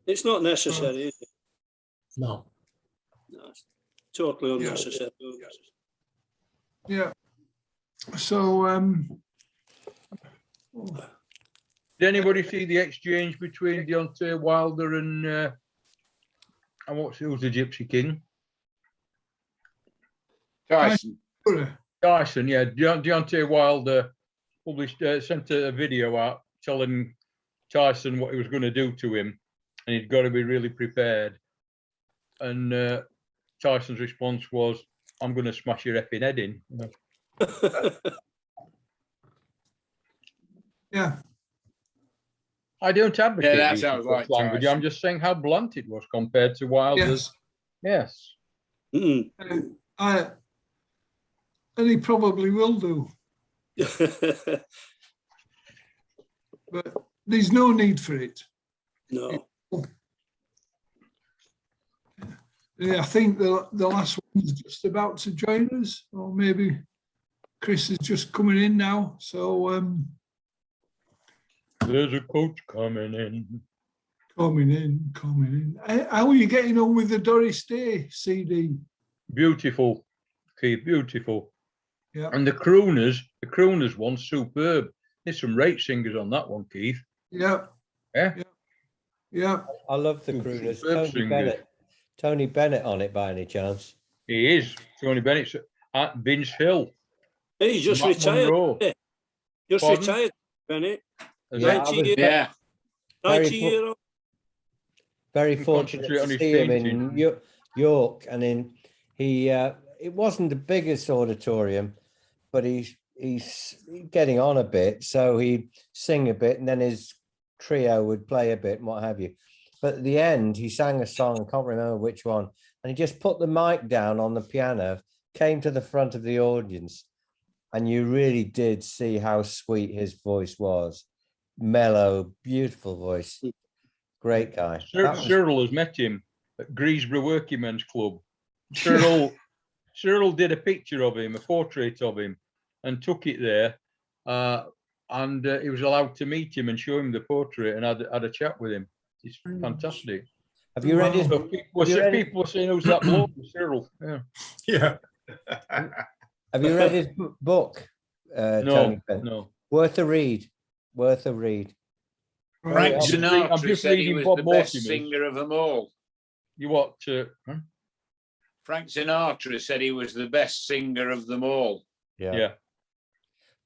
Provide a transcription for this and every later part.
It's not necessary, is it? No. No, it's totally unnecessary. Yeah. So, Did anybody see the exchange between Deontay Wilder and who's the Gypsy King? Tyson. Tyson, yeah. Deontay Wilder published, sent a video out telling Tyson what he was going to do to him, and he'd got to be really prepared. And Tyson's response was, "I'm going to smash your effing head in." yeah. I don't advocate that using sounds like language. Tyson. I'm just saying how blunt it was compared to Wilder's. Yes. Yes. And he probably will do, but there's no need for it. No. Yeah, I think the last one's just about to join us, or maybe Chris is just coming in now. So There's a coach coming in. coming in. How are you getting on with the Doris Day CD? Beautiful, Keith, beautiful. Yeah, And the crooners one, superb. There's some great singers on that one, Keith. yeah, Yeah. yeah. I love the Superb crooners. singers. Tony Bennett on it by any chance? He is. Tony Bennett's at Vince Hill. He's just Matt retired. Monroe. isn't he? Just Pardon? retired, Bennett. Yeah, 90 very 90-year-old. Very Can fortunate concentrate on to his see him painting. in York, and it wasn't the biggest auditorium, but he's getting on a bit, so he'd sing a bit, and then his trio would play a bit and what have you. But at the end, he sang a song, I can't remember which one, and he just put the mic down on the piano, came to the front of the audience, and you really did see how sweet his voice was. Mellow, beautiful voice. Great guy. Cyril has met him at Greesborough Working Men's Club. Cyril did a picture of him, a portrait of him, and took it there. And he was allowed to meet him and show him the portrait and had a chat with him. It's fantastic. Have you read his So people were saying, "Who's that bloke?" Cyril. Yeah. Yeah. Have you read his book? No, Tony Bennett? no. Worth a read. Worth a read. Frank I'm just Sinatra said he reading was Bob the best Mortimer's. singer of them all. You what? Frank Sinatra said he was the best singer of them all. Yeah.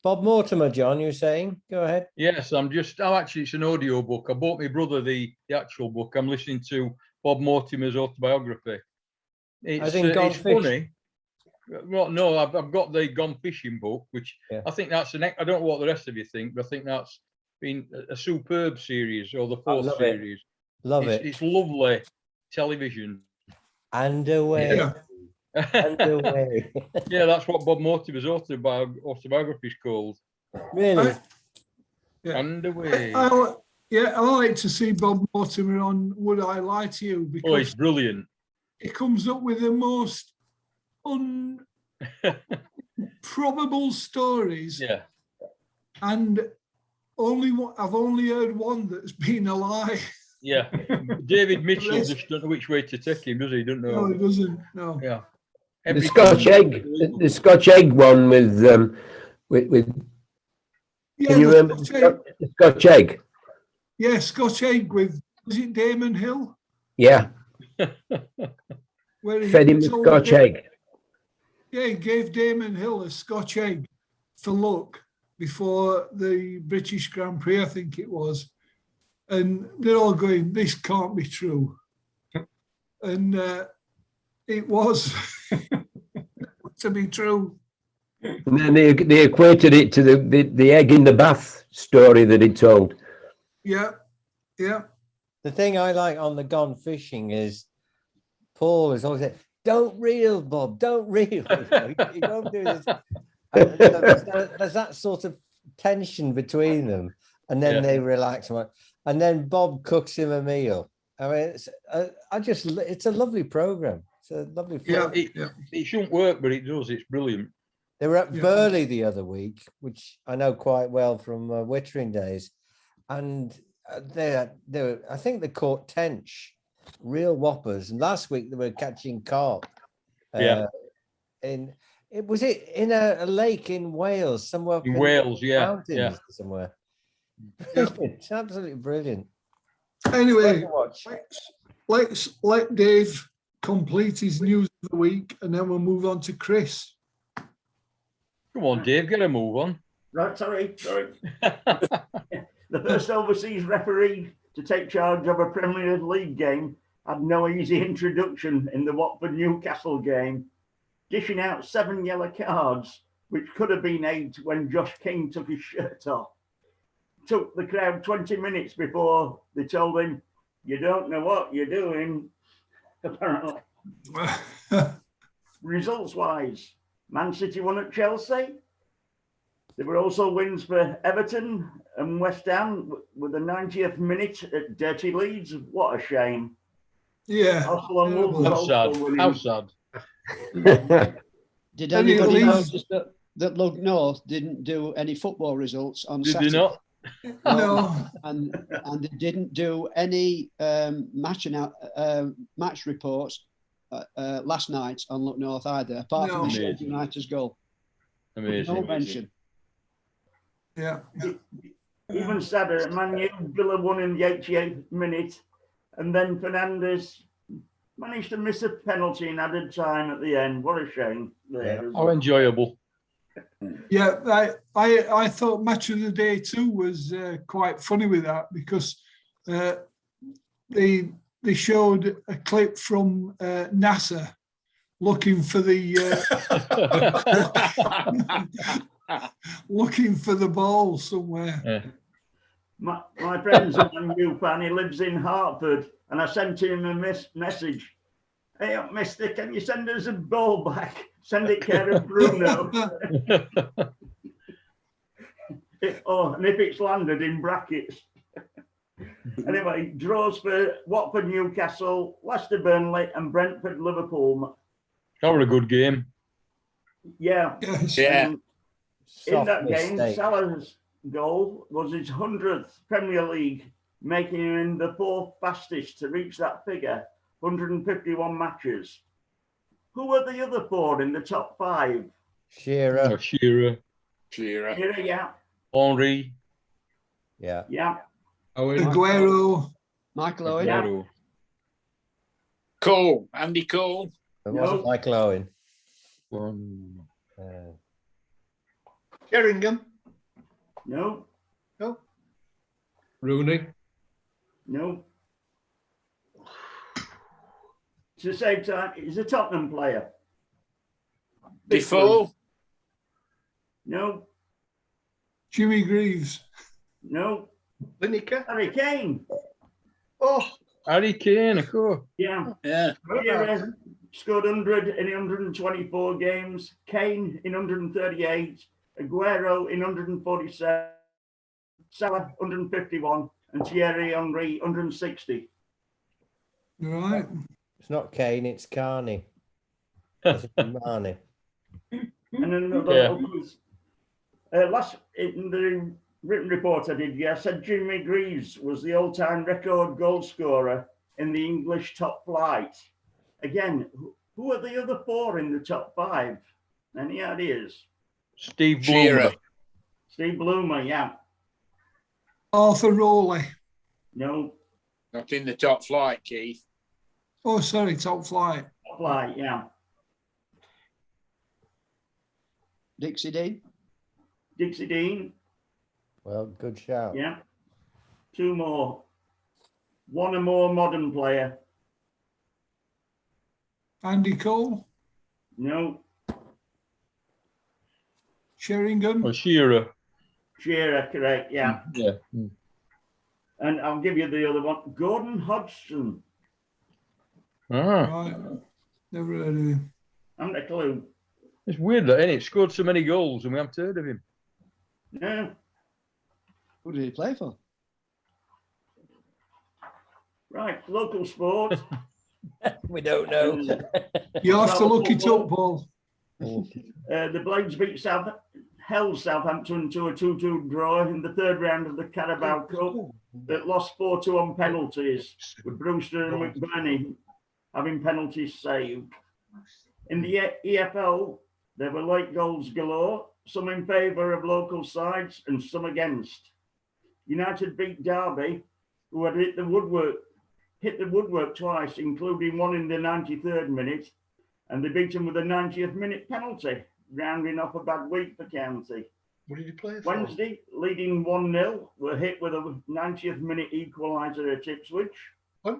Bob Mortimer, John, you were saying? Go ahead. Yes, actually, it's an audio book. I bought my brother the actual book. I'm listening to Bob Mortimer's autobiography. It's Gone Fish- funny. Well, no, I've got the Gone Fishing book, which I think that's I don't know what the rest of you think, but I think that's been a superb series, or the fourth love it. series. Love it. It's lovely television. And away. Yeah. And away. Yeah, that's what Bob Mortimer's autobiography is called. Really? Yeah. And away. I like to see Bob Mortimer on Would I Lie to You, Oh, because it's brilliant. he comes up with the most improbable stories, Yeah. and I've only heard one that's been a lie. Yeah. David Mitchell just don't know which way to take him, does he? Don't know. No, it doesn't. No. Yeah. The Scotch egg one with Yeah, can you the remember Scotch egg, the Scotch egg? yeah, Scotch egg with, was it Damon Hill? Yeah, Where he fed him with told Scotch him- egg. Yeah, he gave Damon Hill a Scotch egg for luck before the British Grand Prix, I think it was. And they're all going, this can't be true. And it was to be true. And then they equated it to the egg in the bath story that he told. Yeah, yeah. The thing I like on the Gone Fishing is Paul is always saying, don't reel, Bob, don't reel. You won't do this. And there's that sort of tension between them, and then they relax. And then Bob cooks him a meal. I mean, it's a lovely program. It's a lovely film. It shouldn't work, but it does. It's brilliant. They were at Burley the other week, which I know quite well from Wittering days. And I think they caught tench, real whoppers. And last week they were catching carp. Yeah. In it in a lake in Wales, somewhere up In in Wales, the yeah, mountains somewhere. Yeah. It's absolutely brilliant. Anyway, Watch. let's let Dave complete his news of the week, and then we'll move on to Chris. Come on, Dave, get a move on. Right, sorry. The first overseas referee to take charge of a Premier League game had no easy introduction in the Watford-Newcastle game, dishing out 7 yellow cards, which could have been 8 when Josh King took his shirt off. Took the crowd 20 minutes before they told him, "You don't know what you're doing," apparently. Results-wise, Man City won at Chelsea. There were also wins for Everton and West Ham with the 90th minute at Dirty Leeds. What a shame. Yeah. Arsenal and Wolves How also sad. winning. How sad. Did Any anybody leads? notice that Lug North didn't do any football results on Did Saturday? they not? No. And they didn't do any match reports last night on Look North either, apart from No. the Sheffield United's goal. Amazing. No mention. Yeah. Even sadder, Man U, Villa won in the 88th minute, and then Fernandes managed to miss a penalty in added time at the end. What a shame. There as How well. enjoyable. Yeah, I thought match of the day too was quite funny with that, because they showed a clip from NASA looking for the looking for the ball somewhere. Yeah. My friend's a Man U fan. He lives in Hartford, and I sent him a message. "Hey, mister, can you send us a ball back? Send it care of Bruno." And if it's landed, in brackets. Anyway, draws for Watford, Newcastle, Leicester, Burnley, and Brentford, Liverpool. That was a good game. Yeah. Yes. Yeah. In Soft that game, mistake. Salah's goal was his 100th Premier League, making him the 4th fastest to reach that figure, 151 matches. Who were the other 4 in the top 5? Shearer. Shearer, Shearer. Yeah, Henry, Yeah. yeah. Aguero. Michael Owen. Yeah. Aguero. Cole. Andy Cole. It wasn't Michael Owen. Sheringham. No, Rooney. no. To save time, he's a Tottenham player. Defoe. No, Jimmy Greaves. no. Lineker. Harry Kane. Oh, Harry Kane, of course. Yeah. Yeah. Shearer scored 100 in 124 games. Kane in 138. Aguero in 147. Salah 151. And Thierry Henry 160. Right. It's not Kane, it's Carney. It's Marnie. And another Yeah. little quiz. Last in the written report I did, I said Jimmy Greaves was the all-time record goal scorer in the English top flight. Again, who are the other 4 in the top 5? Any ideas? Steve Shearer. Bloomer. Steve Bloomer, yeah. Arthur Rowley. No, Not in the top flight, Keith. Oh, sorry, top flight. top flight, yeah. Dixie Dean. Dixie Dean, Well, good shout. yeah. 2 more. 1 or more modern player. Andy Cole. No, Sheringham. Oh, Shearer. Shearer, correct, yeah. Yeah. And I'll give you the other one. Gordon Hodgson. Ah, Right. Never heard of him. I'm a clue. it's weird that, ain't it? Scored so many goals and we haven't heard of him. No, Who did he play for? right. Local sport. We don't know. You have to look it up, Paul. The Blades beat Southampton to a 2-2 draw in the 3rd round of the Carabao Cup. that lost 4-2 on penalties, with Brewster and McBurney having penalties saved. In the EFL, there were late goals galore, some in favour of local sides and some against. United beat Derby, who had hit the woodwork twice, including one in the 93rd minute, and they beat them with a 90th minute penalty, rounding off a bad week for County. What did you play for? Wednesday, leading 1-0, were hit with a 90th minute equaliser at Ipswich. What?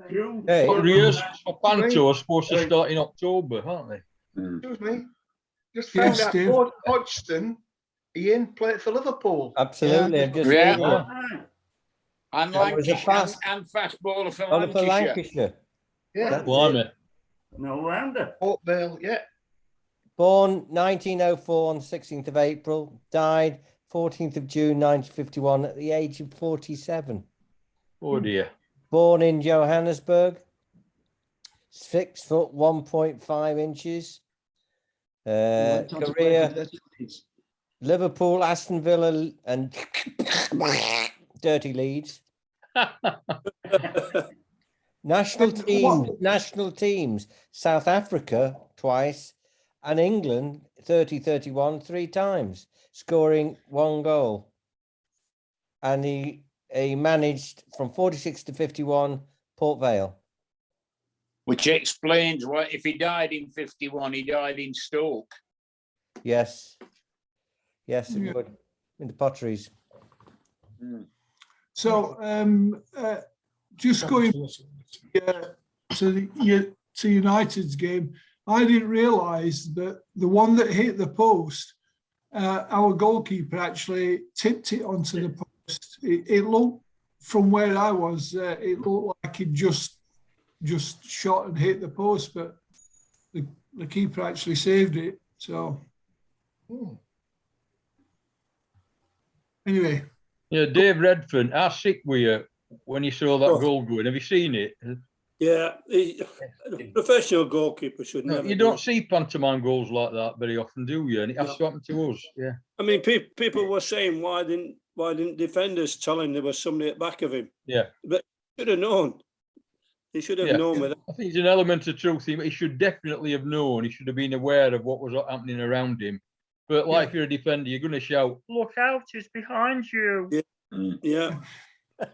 Drew, Hey. Rehearsals for Panto are supposed to start in October, aren't they? Excuse me. Just Yes, found out Steve. Gordon Hodgson, Ian, played for Liverpool. Absolutely. I've just Yeah. read that. right. And That was a Lancashire, and fast bowler for Bowler for Lancashire. Lancashire. Yeah. That's Blimey. it. No rounder. Port Vale, yeah. Born 1904 on 16th of April, died 14th of June 1951 at the age of 47. Oh dear. Born in Johannesburg, 6 foot 1.5 inches. Went on to play Career for Dirty Leeds. Liverpool, Aston Villa, and Dirty Leeds. National teams, South Africa twice, and England 30-31 3 times, scoring 1 goal. And he managed from 46 to 51 Port Vale. Which explains why, if he died in 51, he died in Stoke. Yes. Yes, it Yeah. would. In the Potteries. So just going to United's game, I didn't realise that the one that hit the post, our goalkeeper actually tipped it onto the post. It looked, from where I was, it looked like it just shot and hit the post, but the keeper actually saved it. So anyway, Yeah, Dave Redfern, how sick were you when you saw that Oh. goal going? Have you seen it? Yeah, a professional goalkeeper should No, never. you do don't it. see pantomime goals like that very often, do you? And it has to happen to us. Yeah. I mean, people were saying why didn't defenders tell him there was somebody at the back of him? Yeah. But should have known. He should have Yeah. known with that. I think there's an element of truth. He should definitely have known. He should have been aware of what was happening around him. But like if you're a defender, you're going to shout, "Look out! It's behind you!" Yeah.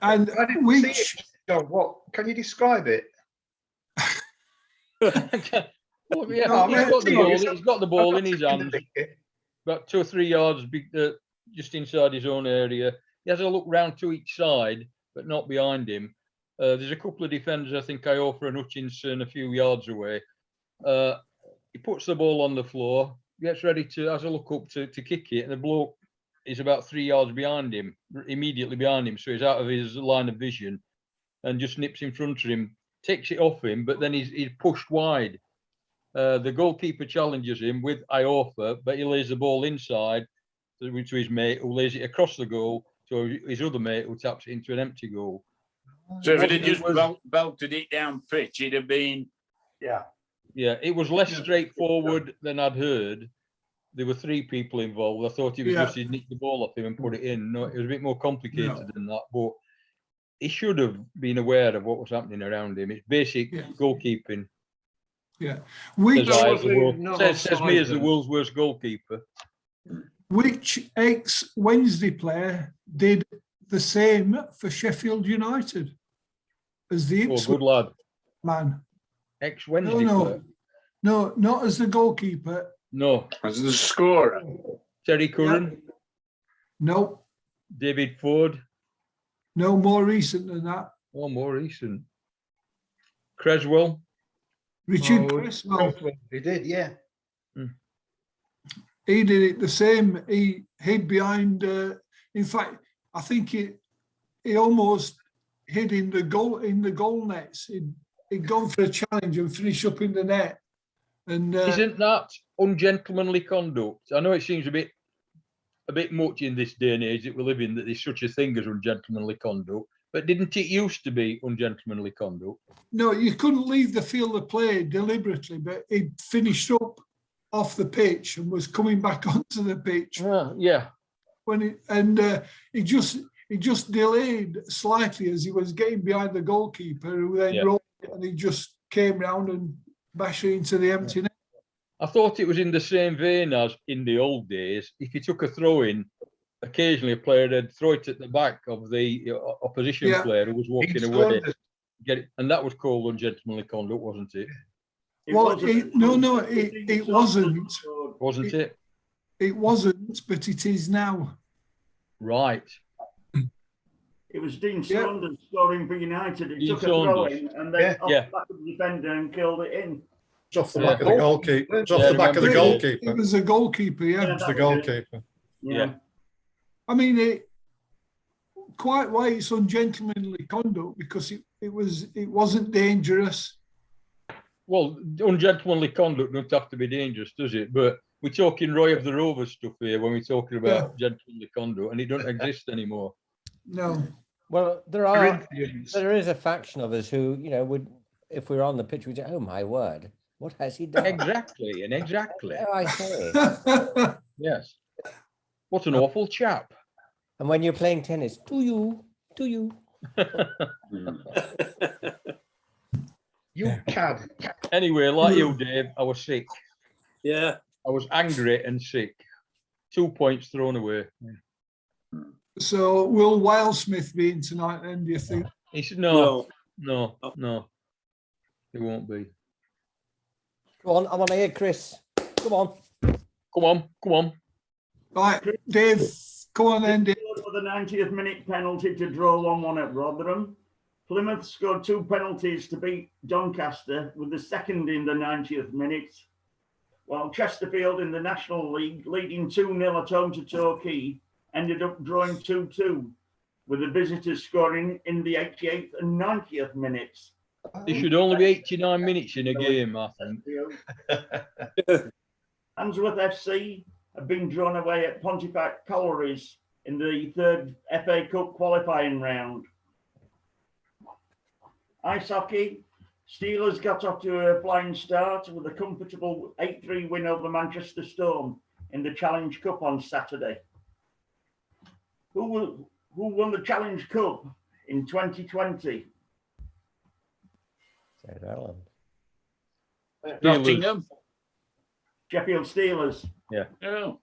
and I didn't which see it. John, what? Can you describe it? Well, yeah, No, he's got the ball in his hands, about 2 or 3 yards just inside his own area. He has a look round to each side, but not behind him. There's a couple of defenders, I think Iofa and Hutchinson, a few yards away. He puts the ball on the floor, gets ready has a look up to kick it, and the bloke is about 3 yards behind him, immediately behind him, so he's out of his line of vision, and just nips in front of him, takes it off him, but then he's pushed wide. The goalkeeper challenges him with Iofa, but he lays the ball inside to his mate, who lays it across the goal to his other mate, who taps it into an empty goal. So if it had It just was- belted it down pitch, it'd have been. Yeah. Yeah, it was less straightforward than I'd heard. There were 3 people involved. I thought he was just he'd nick the ball off him and put it in. No, it was a bit more complicated than that, but he should have been aware of what was happening around him. It's basic goalkeeping. yeah, which Says me as the world's worst goalkeeper. which ex-Wednesday player did the same for Sheffield United as the Oh, Ipswich good lad. man. Ex-Wednesday No, player. no, not as the goalkeeper. No. As the scorer. Terry Curran, No, David Ford. no, more recent than that. Oh, more recent. Creswell. Richard Oh, Cresswell. He did, yeah. He did it the same. He hid behind. In fact, I think he almost hid in the goal nets. He'd gone for a challenge and finished up in the net. And Isn't that ungentlemanly conduct? I know it seems a bit much in this day and age that we live in, that there's such a thing as ungentlemanly conduct. But didn't it used to be ungentlemanly conduct? no, you couldn't leave the field of play deliberately, but he'd finished up off the pitch and was coming back onto the pitch Yeah. when he he just delayed slightly as he was getting behind the goalkeeper, who then Yeah. rolled it, and he just came round and bashed it into the empty net. I thought it was in the same vein as in the old days. If you took a throw in, occasionally a player would throw it at the back of the opposition Yeah. player who was walking He's away. scored it. Get it, and that was called ungentlemanly conduct, wasn't it? It Well, wasn't. it wasn't. Wasn't it? It wasn't, but it is now. Right. It was Dean Yeah. Saunders scoring for United. He Dean took a throw Saunders. in and then Yeah. off Yeah. the back of the defender and killed it in. It's off the Yeah. back of the goalkeeper. It's off Yeah, the back of the remember it. goalkeeper. It was a goalkeeper, yeah. It's the goalkeeper. Yeah. I mean, quite why it's ungentlemanly conduct, because it wasn't dangerous. Well, ungentlemanly conduct don't have to be dangerous, does it? But we're talking Roy of the Rovers stuff here when we're talking about gentlemanly conduct, and it doesn't exist anymore. No. Well, Corinthians. there is a faction of us who, you know, would, if we were on the pitch, we'd say, "Oh my word, what has he done?" Exactly, and exactly. Oh, I say. Yes. What an awful chap. And when you're playing tennis, do you? You cad. Anyway, like you, Dave, I was sick. Yeah. I was angry and sick. 2 points thrown away. So will Wildsmith be in tonight then, do you think? He said, No. no, it won't be. Go on, I want to hear Chris. Come on. Come on. Right, Dave, come on then, Dave. Scored for the 90th minute penalty to draw 1-1 at Rotherham. Plymouth scored 2 penalties to beat Doncaster, with the second in the 90th minute, while Chesterfield in the National League, leading 2-0 at home to Torquay, ended up drawing 2-2, with the visitors scoring in the 88th and 90th minutes. There should only be 89 minutes in a game, I think. Handsworth FC have been drawn away at Pontefract Collieries in the third FA Cup qualifying round. Ice hockey, Steelers got off to a flying start with a comfortable 8-3 win over Manchester Storm in the Challenge Cup on Saturday. Who won the Challenge Cup in 2020? Said Ireland. Nottingham. Sheffield Steelers. Oh.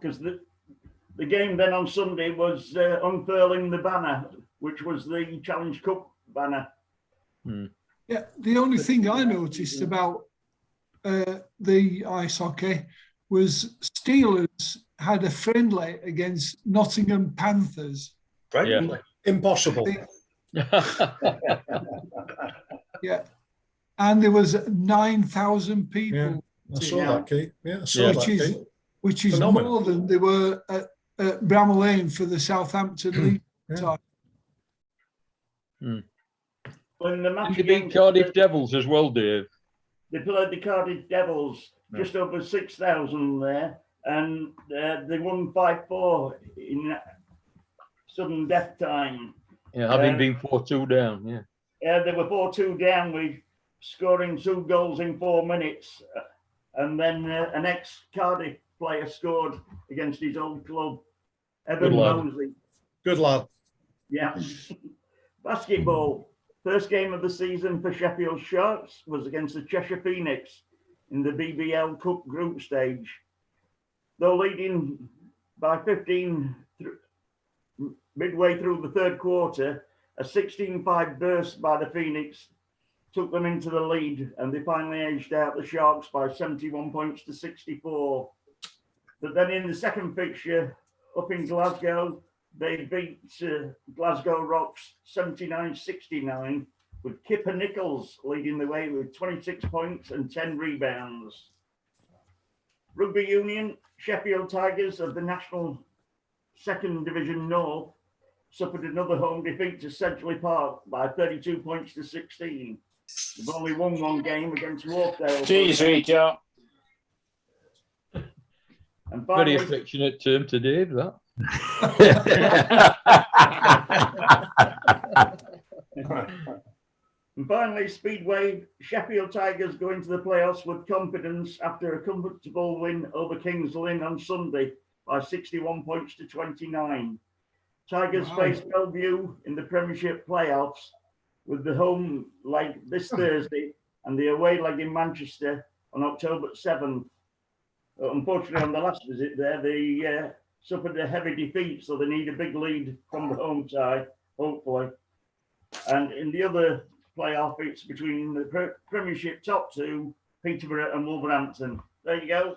Because the game then on Sunday was unfurling the banner, which was the Challenge Cup banner. Yeah, the only thing I noticed about the ice hockey was Steelers had a friendly against Nottingham Panthers. Friendly. Impossible. Yeah. And there was 9,000 people, I saw Yeah. that, Keith. Yeah, I saw that, Keith. which is Phenomenal. more than they were at Bramall Lane for the Southampton League Yeah. time. When the match And they beat against- Cardiff Devils as well, Dave. They played the Cardiff Devils, just over 6,000 there, and they won 5-4 in sudden death time. Yeah, having Yeah. been 4-2 down, yeah. They were 4-2 down with scoring 2 goals in 4 minutes. And then an ex-Cardiff player scored against his old club, Evan Good lad. Mosley. Good lad. Yeah. Basketball. First game of the season for Sheffield Sharks was against the Cheshire Phoenix in the BBL Cup group stage. Though leading by 15 midway through the third quarter, a 16-5 burst by the Phoenix took them into the lead, and they finally edged out the Sharks by 71 points to 64. But then in the second fixture up in Glasgow, they beat Glasgow Rocks 79-69, with Kipper Nichols leading the way with 26 points and 10 rebounds. Rugby Union, Sheffield Tigers of the National Second Division North suffered another home defeat to Sedgley Park by 32 points to 16. They've only won one game against Wharfdale. Cheers, Richard. And Very finally, affectionate term to Dave, that. Speedway, Sheffield Tigers go into the playoffs with confidence after a comfortable win over Kings Lynn on Sunday, by 61 points to 29. Tigers Wow. face Bellevue in the Premiership playoffs with the home leg this Thursday and the away leg in Manchester on October 7th. Unfortunately, on the last visit there, they suffered a heavy defeat, so they need a big lead from the home side, hopefully. And in the other playoff, it's between the Premiership top two, Peterborough and Wolverhampton. There you go.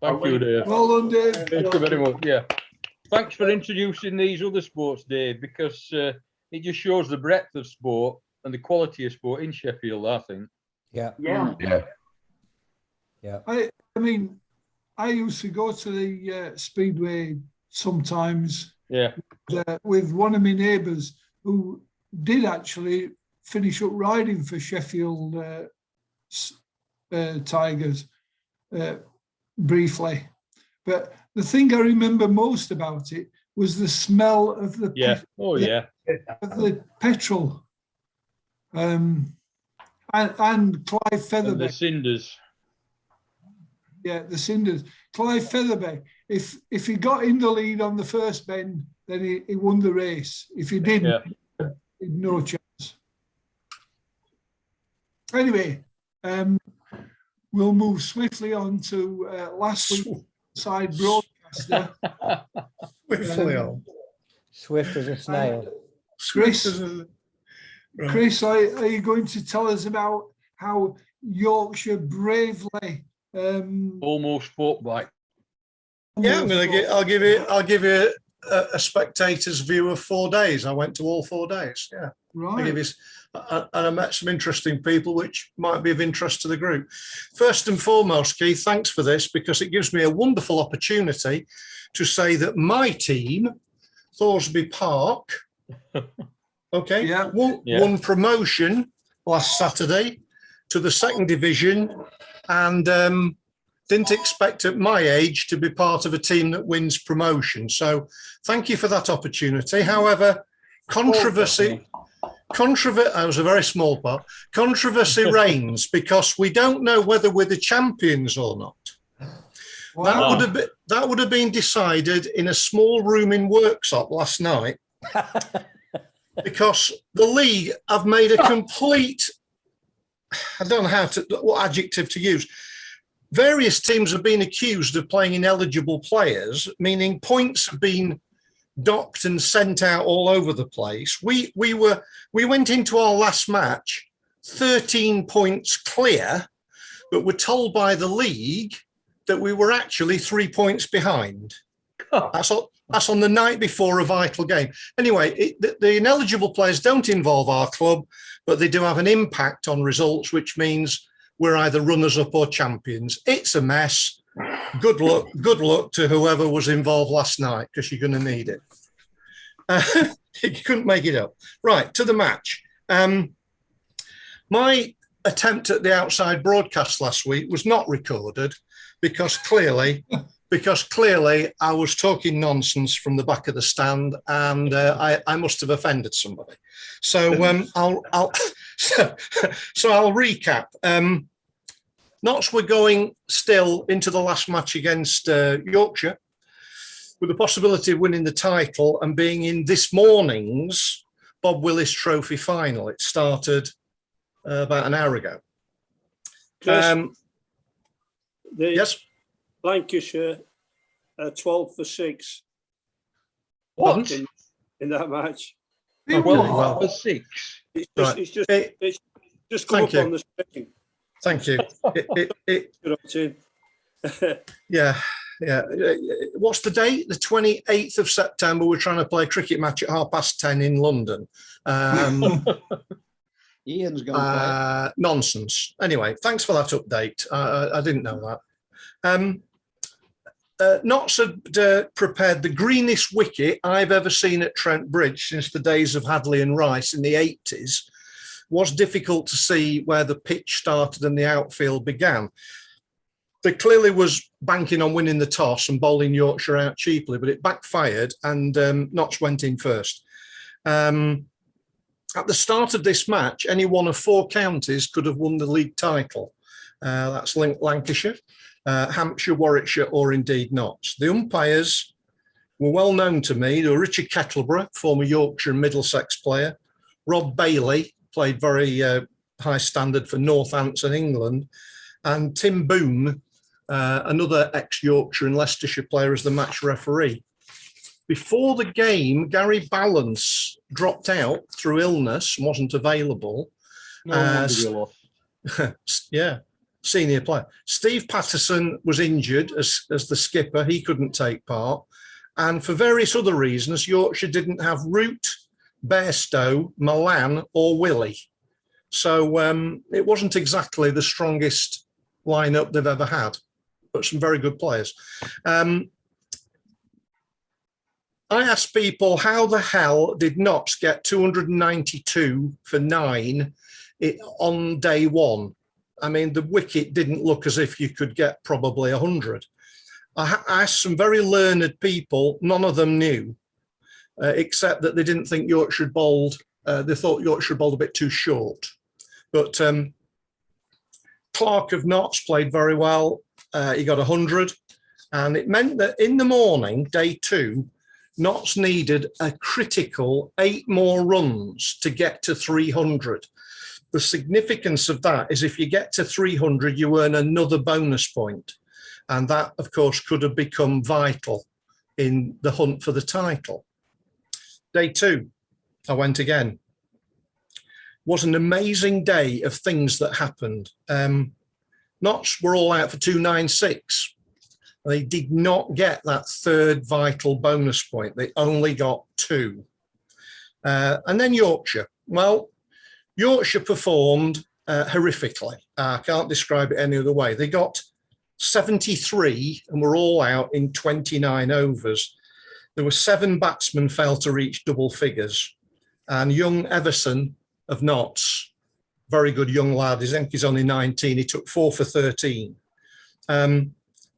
Thank you, Dave. Well done, Dave. Thank you very much. Yeah. Thanks for introducing these other sports, Dave, because it just shows the breadth of sport and the quality of sport in Sheffield, I think. Yeah. Yeah. Yeah. I mean, I used to go to the Speedway sometimes Yeah. with one of my neighbours who did actually finish up riding for Sheffield Tigers briefly. But the thing I remember most about it was the smell of the Yeah. Oh, yeah. of the petrol. And Clive And the Featherby. cinders. Yeah, the cinders. Clive Featherby. If he got in the lead on the first bend, then he won the race. If he didn't, he'd no chance. Anyway, we'll move swiftly on to last week's side broadcaster. Swiftly on. Swift as a snail. Chris, Right. Chris, are you going to tell us about how Yorkshire bravely Almost fought back. Yeah, I'll give you a spectator's view of 4 days. I went to all 4 days. Yeah. I give right? you, and I met some interesting people which might be of interest to the group. First and foremost, Keith, thanks for this because it gives me a wonderful opportunity to say that my team, Thorsby Park, okay, Yeah. won promotion last Saturday to the second division and didn't expect at my age to be part of a team that wins promotion. So thank you for that opportunity. However, controversy, I was a very small part, controversy reigns because we don't know whether we're the champions or not. Wow. That would have been decided in a small room in Worksop last night because the league have made a complete, I don't know what adjective to use. Various teams have been accused of playing ineligible players, meaning points have been docked and sent out all over the place. We went into our last match 13 points clear, but were told by the league that we were actually 3 points behind. That's on the night before a vital game. Anyway, the ineligible players don't involve our club, but they do have an impact on results, which means we're either runners-up or champions. It's a mess. Good luck to whoever was involved last night, because you're going to need it. You couldn't make it up. Right, to the match. My attempt at the outside broadcast last week was not recorded because clearly I was talking nonsense from the back of the stand, and I must have offended somebody. So I'll recap. Notts were going still into the last match against Yorkshire with the possibility of winning the title and being in this morning's Bob Willis Trophy final. It started about an hour ago. Chris, Yes. Lancashire 12 for 6 What? in that match. Well, for 6. It's just come Thank up you. on the screen. Thank you. You know what I'm saying? Yeah. What's the date? The 28th of September. We're trying to play a cricket match at 10:30 in London. Ian's going to play. Nonsense. Anyway, thanks for that update. I didn't know that. Notts had prepared the greenest wicket I've ever seen at Trent Bridge since the days of Hadley and Rice in the 80s. Was difficult to see where the pitch started and the outfield began. They clearly was banking on winning the toss and bowling Yorkshire out cheaply, but it backfired and Notts went in first. At the start of this match, any one of 4 counties could have won the league title. That's Lancashire, Hampshire, Warwickshire, or indeed Notts. The umpires were well known to me. They were Richard Kettleborough, former Yorkshire and Middlesex player. Rob Bailey, played very high standard for Northampton, England. And Tim Boone, another ex-Yorkshire and Leicestershire player, as the match referee. Before the game, Gary Balance dropped out through illness and wasn't available. Yeah, senior player. Steve Patterson was injured as the skipper. He couldn't take part. And for various other reasons, Yorkshire didn't have Root, Bairstow, Milan or Willie. So it wasn't exactly the strongest lineup they've ever had, but some very good players. I asked people, how the hell did Notts get 292 for 9 on day one? I mean, the wicket didn't look as if you could get probably 100. I asked some very learned people, none of them knew, except that they didn't think Yorkshire bowled, they thought Yorkshire bowled a bit too short. But Clark of Notts played very well. He got 100. And it meant that in the morning, day 2, Notts needed a critical 8 more runs to get to 300. The significance of that is if you get to 300, you earn another bonus point. And that, of course, could have become vital in the hunt for the title. Day 2, I went again. Was an amazing day of things that happened. Notts were all out for 296. They did not get that third vital bonus point. They only got 2. And then Yorkshire. Well, Yorkshire performed horrifically. I can't describe it any other way. They got 73 and were all out in 29 overs. There were 7 batsmen failed to reach double figures. And young Everson of Notts, very good young lad, I think he's only 19, he took 4 for 13.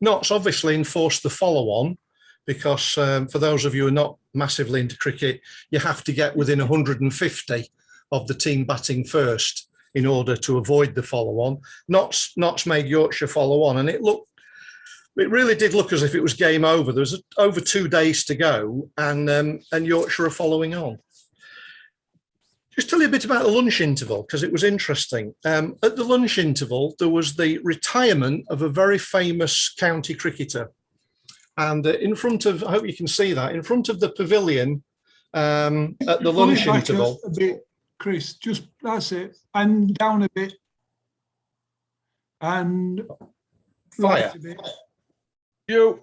Notts obviously enforced the follow-on because for those of you who are not massively into cricket, you have to get within 150 of the team batting first in order to avoid the follow-on. Notts made Yorkshire follow on, and it really did look as if it was game over. There was over 2 days to go, and Yorkshire are following on. Just tell you a bit about the lunch interval, because it was interesting. At the lunch interval, there was the retirement of a very famous county cricketer. And in front of, I hope you can see that, in front of the pavilion at the lunch interval. A bit, Chris, just that's it. And down a bit. And Fire. a bit.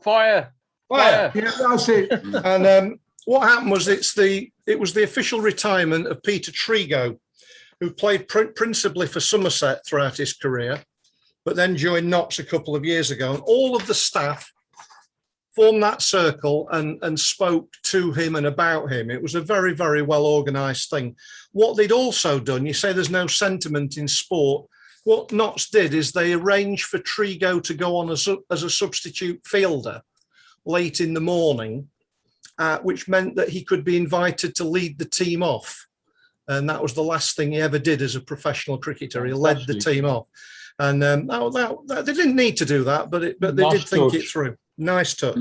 Fire. Yeah, that's it. And what happened was it was the official retirement of Peter Trigo, who played principally for Somerset throughout his career, but then joined Notts a couple of years ago. And all of the staff formed that circle and spoke to him and about him. It was a very, very well organised thing. What they'd also done, you say there's no sentiment in sport, what Notts did is they arranged for Trigo to go on as a substitute fielder late in the morning, which meant that he could be invited to lead the team off. And that was the last thing he ever did as a professional cricketer. He led the team off. And they didn't need to do that, but they did think it through. Nice touch.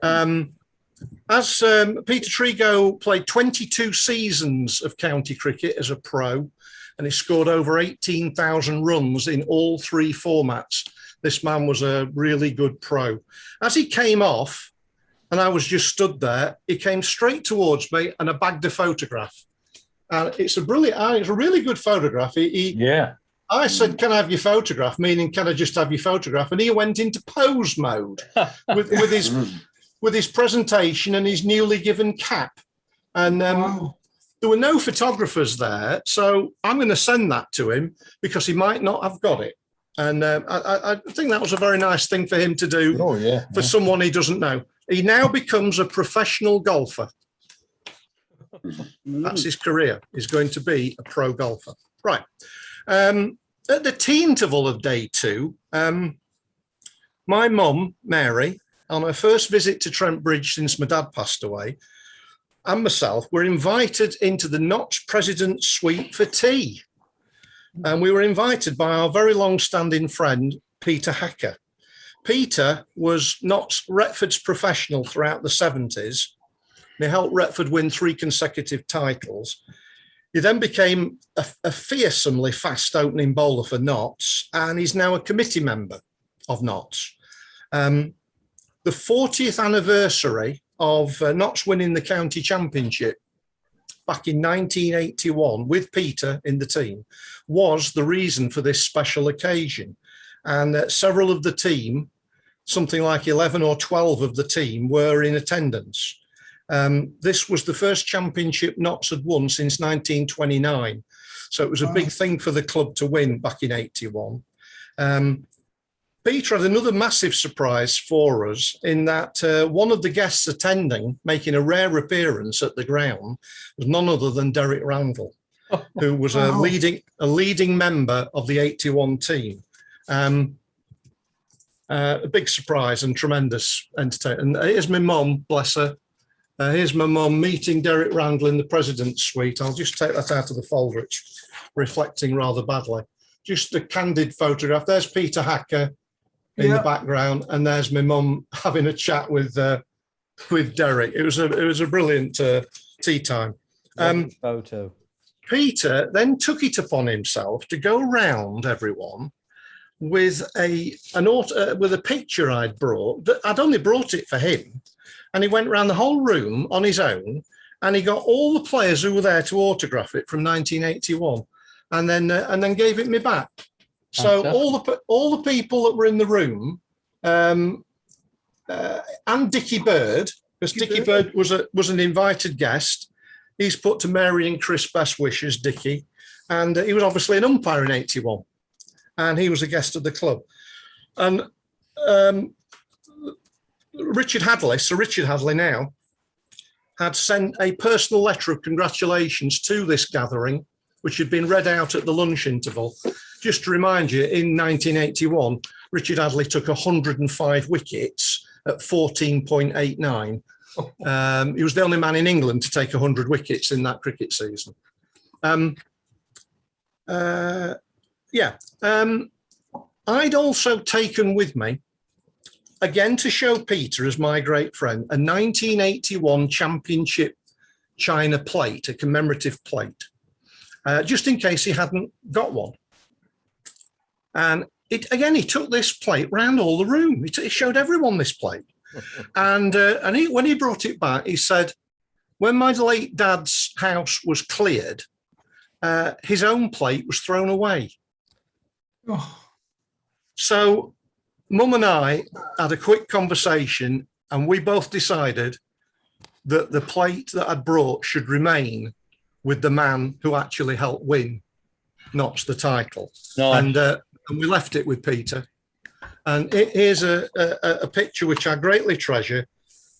As Peter Trigo played 22 seasons of county cricket as a pro, and he scored over 18,000 runs in all 3 formats. This man was a really good pro. As he came off, and I was just stood there, he came straight towards me and I bagged a photograph. And it's a really good photograph. I said, can I have your photograph? Meaning, can I just have your photograph? And he went into pose mode with his presentation and his newly given cap. And there were no photographers there. So I'm going to send that to him because he might not have got it. And I think that was a very nice thing for him to do for someone he doesn't know. He now becomes a professional golfer. That's his career. He's going to be a pro golfer. Right. At the tea interval of day 2, my mum, Mary, on her first visit to Trent Bridge since my dad passed away, and myself were invited into the Notts President's Suite for tea. And we were invited by our very long-standing friend, Peter Hacker. Peter was Notts Retford's professional throughout the 70s. He helped Retford win 3 consecutive titles. He then became a fearsomely fast opening bowler for Notts, and he's now a committee member of Notts. The 40th anniversary of Notts winning the county championship back in 1981 with Peter in the team was the reason for this special occasion. And several of the team, something like 11 or 12 of the team, were in attendance. This was the first championship Notts had won since 1929. So it was a big thing for the club to win back in 81. Peter had another massive surprise for us in that one of the guests attending, making a rare appearance at the ground, was none other than Derek Randall, who was a leading member of the 81 team. A big surprise and tremendous entertainment. And here's my mum, bless her. Here's my mum meeting Derek Randall in the President's Suite. I'll just take that out of the folder. It's reflecting rather badly. Just a candid photograph. There's Peter Hacker in the background, and there's my mum having a chat with Derek. It was a brilliant tea time. Photo. Peter then took it upon himself to go round everyone with a picture I'd brought. I'd only brought it for him, and he went around the whole room on his own, and he got all the players who were there to autograph it from 1981, and then gave it me back. So all the people that were in the room, and Dickie Bird, because Dickie Bird was an invited guest. He's put to Mary and Chris best wishes, Dickie, and he was obviously an umpire in 81, and he was a guest of the club. And Richard Hadley, Sir Richard Hadley now, had sent a personal letter of congratulations to this gathering, which had been read out at the lunch interval. Just to remind you, in 1981, Richard Hadley took 105 wickets at 14.89. He was the only man in England to take 100 wickets in that cricket season. I'd also taken with me, again to show Peter as my great friend, a 1981 championship china plate, a commemorative plate, just in case he hadn't got one. And he took this plate round all the room. He showed everyone this plate. And when he brought it back, he said, when my late dad's house was cleared, his own plate was thrown away. Oh. So Mum and I had a quick conversation, and we both decided that the plate that I'd brought should remain with the man who actually helped win Notts the title. Nice. And we left it with Peter. And here's a picture which I greatly treasure.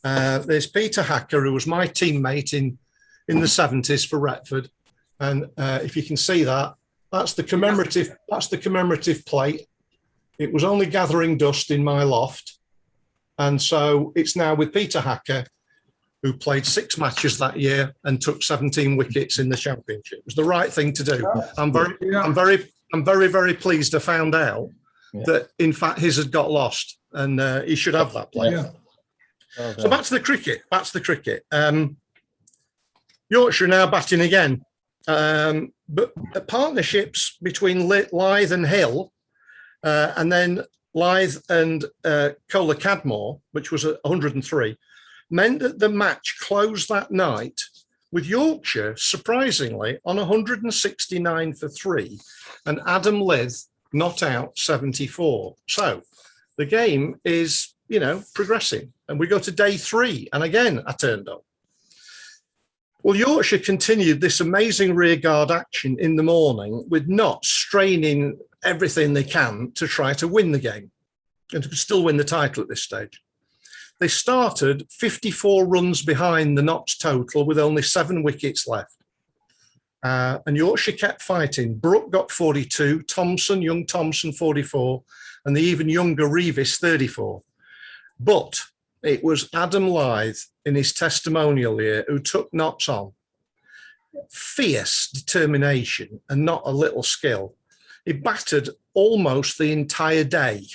There's Peter Hacker, who was my teammate in the 70s for Retford. And if you can see that, that's the commemorative plate. It was only gathering dust in my loft. And so it's now with Peter Hacker, who played 6 matches that year and took 17 wickets in the championship. It was the right thing to do. I'm very, very pleased I found out that, in fact, his had got lost, and he should have that plate. Yeah. So back to the cricket. Yorkshire now batting again. But partnerships between Lythe and Hill, and then Lythe and Cola Cadmore, which was at 103, meant that the match closed that night with Yorkshire, surprisingly, on 169 for 3, and Adam Lythe not out 74. So the game is, progressing. And we go to day 3, and again, I turned up. Well, Yorkshire continued this amazing rearguard action in the morning, with Notts straining everything they can to try to win the game and to still win the title at this stage. They started 54 runs behind the Notts total with only 7 wickets left. And Yorkshire kept fighting. Brooke got 42, young Thompson 44, and the even younger Revis 34. But it was Adam Lythe in his testimonial here who took Notts on. Fierce determination and not a little skill. He battered almost the entire day.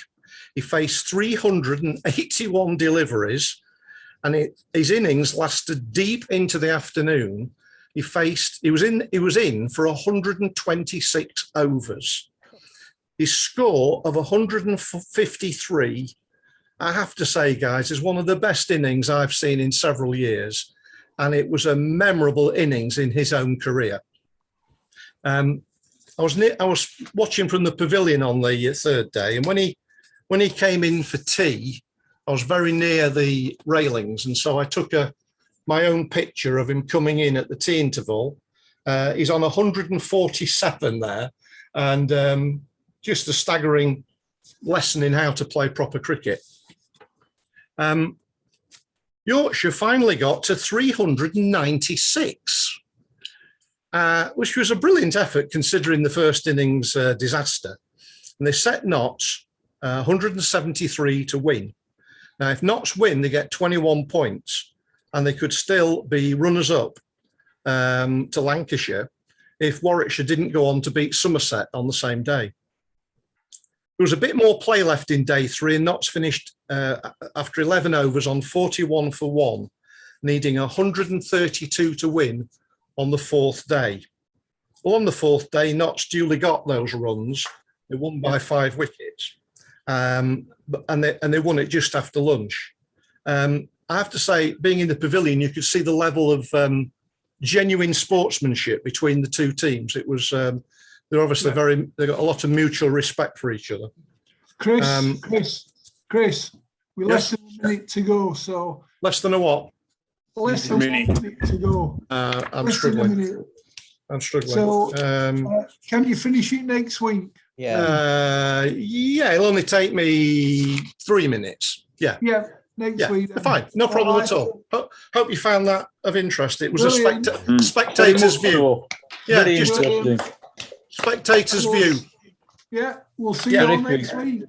He faced 381 deliveries, and his innings lasted deep into the afternoon. He was in for 126 overs. His score of 153, I have to say, guys, is one of the best innings I've seen in several years, and it was a memorable innings in his own career. I was watching from the pavilion on the third day, and when he came in for tea, I was very near the railings, and so I took my own picture of him coming in at the tea interval. He's on 147 there, and just a staggering lesson in how to play proper cricket. Yorkshire finally got to 396, which was a brilliant effort considering the first innings disaster. And they set Notts 173 to win. Now, if Notts win, they get 21 points, and they could still be runners-up to Lancashire if Warwickshire didn't go on to beat Somerset on the same day. There was a bit more play left in day 3, and Notts finished after 11 overs on 41 for 1, needing 132 to win on the 4th day. Well, on the 4th day, Notts duly got those runs. They won by 5 wickets, and they won it just after lunch. I have to say, being in the pavilion, you could see the level of genuine sportsmanship between the two teams. It was they're obviously they got a lot of mutual respect for each other. Chris, we're less than a minute to go. So less than a what? Less than a minute to go. I'm Less than a struggling. minute. I'm struggling. So can you finish it next week? Yeah. Yeah, it'll only take me 3 minutes. Yeah. Yeah, next week. then. Fine, no problem right. at all. Hope you found that of interest. It was Brilliant. a spectator's view. Yeah, Very just interesting. spectator's view. Yeah, we'll see Yeah. you all next week.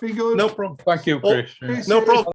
Be good. No problem. Thank you, Oh, Chris. Chris, No problem.